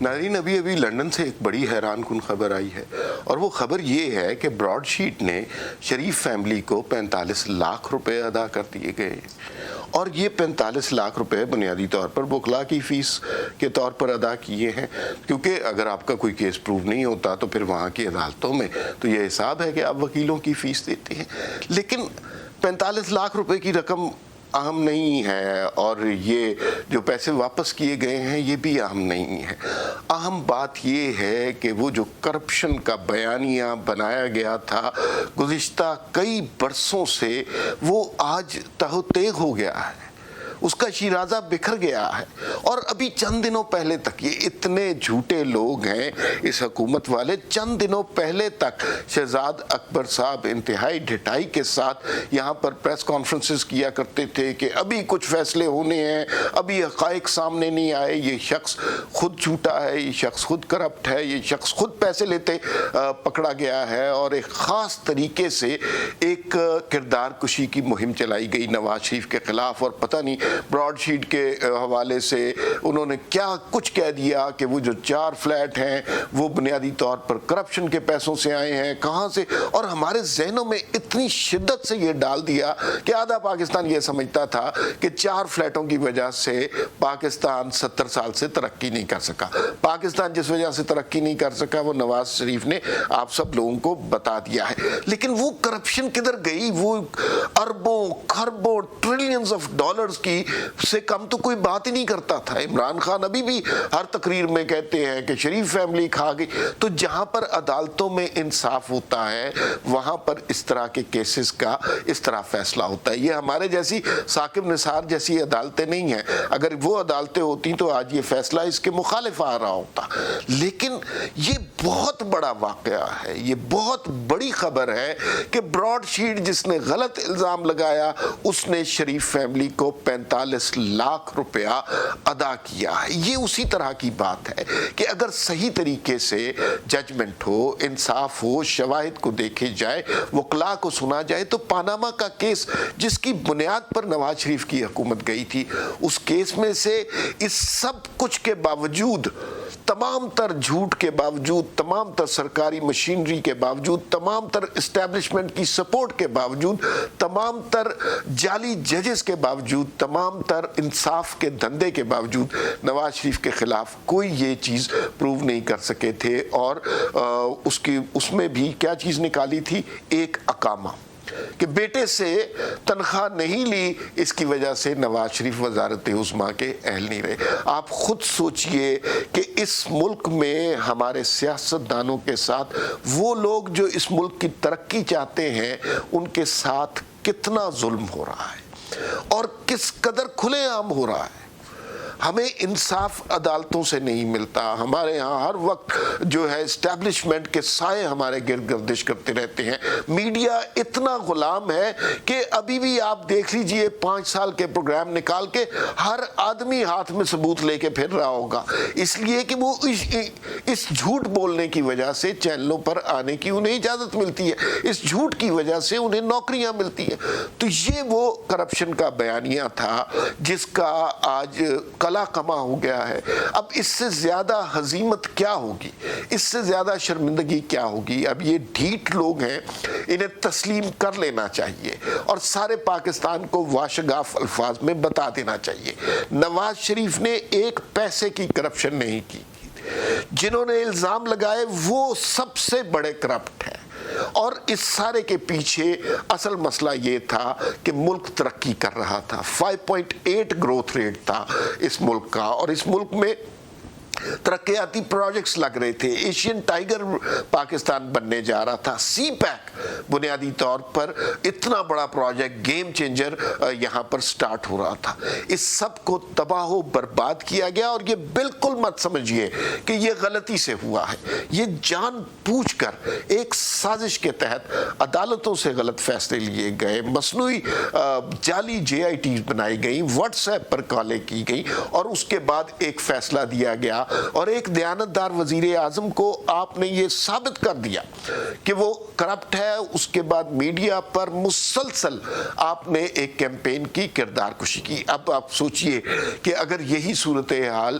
ناظرین، ابھی لندن سے ایک بڑی حیران کن خبر آئی ہے، اور وہ خبر یہ ہے کہ براڈ شیٹ نے شریف فیملی کو 45 لاکھ روپے ادا کر دیے گئے، اور یہ 45 لاکھ روپے بنیادی طور پر وکلا کی فیس کے طور پر ادا کیے ہیں، کیونکہ اگر آپ کا کوئی کیس پروو نہیں ہوتا تو پھر وہاں کی عدالتوں میں تو یہ حساب ہے کہ آپ وکیلوں کی فیس دیتے ہیں، لیکن 45 لاکھ روپے کی رقم اہم نہیں ہے، اور یہ جو پیسے واپس کیے گئے ہیں یہ بھی اہم نہیں ہے۔ اہم بات یہ ہے کہ وہ جو کرپشن کا بیانیہ بنایا گیا تھا گزشتہ کئی برسوں سے، وہ آج تہو تیغ ہو گیا ہے، اس کا شیرازہ بکھر گیا ہے، اور ابھی چند دنوں پہلے تک یہ اتنے جھوٹے لوگ ہیں اس حکومت والے، چند دنوں پہلے تک شہزاد اکبر صاحب انتہائی ڈھٹائی کے ساتھ یہاں پر پریس کانفرنسز کیا کرتے تھے کہ ابھی کچھ فیصلے ہونے ہیں، ابھی حقائق سامنے نہیں آئے، یہ شخص خود جھوٹا ہے، یہ شخص خود کرپٹ ہے، یہ شخص خود پیسے لیتے پکڑا گیا ہے، اور ایک خاص طریقے سے ایک کردار کشی کی مہم چلائی گئی نواز شریف کے خلاف، اور پتہ نہیں براڈ شیٹ کے حوالے سے انہوں نے کیا کچھ کہہ دیا کہ وہ جو 4 فلیٹ ہیں وہ بنیادی طور پر کرپشن کے پیسوں سے آئے ہیں، کہاں سے، اور ہمارے ذہنوں میں اتنی شدت سے یہ ڈال دیا کہ آدھا پاکستان یہ سمجھتا تھا کہ 4 فلیٹوں کی وجہ سے پاکستان 70 سال سے ترقی نہیں کر سکا۔ پاکستان جس وجہ سے ترقی نہیں کر سکا وہ نواز شریف نے آپ سب لوگوں کو بتا دیا ہے، لیکن وہ کرپشن کدھر گئی؟ وہ اربوں کھربوں ٹریلینز آف ڈالرز کی سے کم تو کوئی بات ہی نہیں کرتا تھا۔ عمران خان ابھی بھی ہر تقریر میں کہتے ہیں کہ شریف فیملی کھا گئی، تو جہاں پر عدالتوں میں انصاف ہوتا ہے وہاں پر اس طرح کے کیسز کا اس طرح فیصلہ ہوتا ہے۔ یہ ہمارے جیسی ثاقب نثار جیسی عدالتیں نہیں ہیں، اگر وہ عدالتیں ہوتی تو آج یہ فیصلہ اس کے مخالف آ رہا ہوتا، لیکن یہ بہت بڑا واقعہ ہے، یہ بہت بڑی خبر ہے کہ براڈ شیٹ جس نے غلط الزام لگایا اس نے شریف فیملی کو 45 لاکھ روپیہ ادا کیا ہے۔ یہ اسی طرح کی بات ہے کہ اگر صحیح طریقے سے ججمنٹ ہو، انصاف ہو، شواہد کو دیکھے جائے، وکلا کو سنا جائے، تو پاناما کا کیس جس کی بنیاد پر نواز شریف کی حکومت گئی تھی، اس کیس میں سے اس سب کچھ کے باوجود، تمام تر جھوٹ کے باوجود، تمام تر سرکاری مشینری کے باوجود، تمام تر اسٹیبلشمنٹ کی سپورٹ کے باوجود، تمام تر جعلی ججز کے باوجود، تمام تر انصاف کے دھندے کے باوجود نواز شریف کے خلاف کوئی یہ چیز پروو نہیں کر سکے تھے، اور اس میں بھی کیا چیز نکالی تھی؟ ایک اقامہ کہ بیٹے سے تنخواہ نہیں لی، اس کی وجہ سے نواز شریف وزارت عظمیٰ کے اہل نہیں رہے۔ آپ خود سوچئے کہ اس ملک میں ہمارے سیاستدانوں کے ساتھ وہ لوگ جو اس ملک کی ترقی چاہتے ہیں ان کے ساتھ کتنا ظلم ہو رہا ہے اور کس قدر کھلے عام ہو رہا ہے۔ ہمیں انصاف عدالتوں سے نہیں ملتا، ہمارے ہاں ہر وقت جو ہے اسٹیبلشمنٹ کے سائے ہمارے گرد گردش کرتے رہتے ہیں، میڈیا اتنا غلام ہے کہ ابھی بھی آپ دیکھ لیجئے 5 سال کے پروگرام نکال کے ہر آدمی ہاتھ میں ثبوت لے کے پھر رہا ہوگا، اس لیے کہ وہ اس جھوٹ بولنے کی وجہ سے چینلوں پر آنے کی انہیں اجازت ملتی ہے، اس جھوٹ کی وجہ سے انہیں نوکریاں ملتی ہیں۔ تو یہ وہ کرپشن کا بیانیہ تھا جس کا آج کلا کما ہو گیا ہے۔ اب اس سے زیادہ ہزیمت کیا ہوگی، اس سے زیادہ شرمندگی کیا ہوگی؟ اب یہ ڈھیٹ لوگ ہیں، انہیں تسلیم کر لینا چاہیے اور سارے پاکستان کو واشگاف الفاظ میں بتا دینا چاہیے، نواز شریف نے ایک پیسے کی کرپشن نہیں کی، جنہوں نے الزام لگائے وہ سب سے بڑے کرپٹ ہیں، اور اس سارے کے پیچھے اصل مسئلہ یہ تھا کہ ملک ترقی کر رہا تھا، 5.8 گروتھ ریٹ تھا اس ملک کا، اور اس ملک میں ترقیاتی پروجیکٹس لگ رہے تھے، ایشین ٹائیگر پاکستان بننے جا رہا تھا، سی پیک بنیادی طور پر اتنا بڑا پروجیکٹ گیم چینجر یہاں پر سٹارٹ ہو رہا تھا، اس سب کو تباہ و برباد کیا گیا، اور یہ بالکل مت سمجھیے کہ یہ غلطی سے ہوا ہے، یہ جان بوجھ کر ایک سازش کے تحت عدالتوں سے غلط فیصلے لیے گئے، مصنوعی جعلی JITs بنائی گئیں، واٹس ایپ پر کالیں کی گئیں، اور اس کے بعد ایک فیصلہ دیا گیا، اور ایک دیانتدار وزیر اعظم کو آپ نے یہ ثابت کر دیا کہ وہ کرپٹ ہے۔ اس کے بعد میڈیا پر مسلسل آپ نے ایک کیمپین کی، کردار کشی کی۔ اب آپ سوچئے کہ اگر یہی صورتحال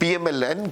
PMLN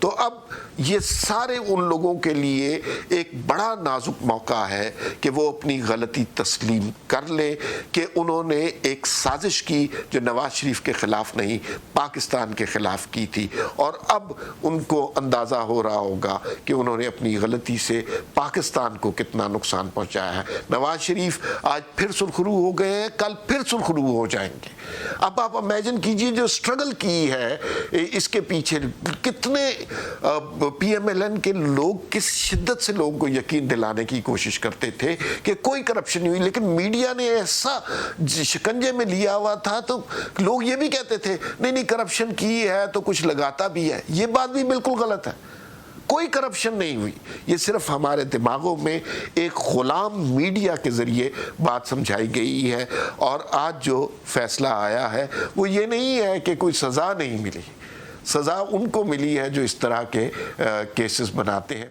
تو اب یہ سارے ان لوگوں کے لیے ایک بڑا نازک موقع ہے کہ وہ اپنی غلطی تسلیم کر لے کہ انہوں نے ایک سازش کی جو نواز شریف کے خلاف نہیں, پاکستان کے خلاف کی تھی, اور اب ان کو اندازہ ہو رہا ہوگا کہ انہوں نے اپنی غلطی سے پاکستان کو کتنا نقصان پہنچایا ہے. نواز شریف آج پھر سرخرو ہو گئے ہیں, کل پھر سرخرو ہو جائیں گے. اب آپ امیجن کیجئے جو سٹرگل کی ہے اس کے پیچھے کتنے پی ایم ایل این کے لوگ کس شدت سے لوگوں کو یقین دلانے کی کوشش کرتے تھے کہ کوئی کرپشن نہیں ہوئی, لیکن میڈیا نے ایسا شکنجے میں لیا ہوا تھا تو لوگ یہ بھی کہتے تھے نہیں نہیں کرپشن کی ہے تو کچھ لگاتا بھی ہے. یہ بات بھی بالکل غلط ہے, کوئی کرپشن نہیں ہوئی. یہ صرف ہمارے دماغوں میں ایک غلام میڈیا کے ذریعے بات سمجھائی گئی ہے, اور آج جو فیصلہ آیا ہے وہ یہ نہیں ہے کہ کوئی سزا نہیں ملی, سزا ان کو ملی ہے جو اس طرح کے کیسز بناتے ہیں.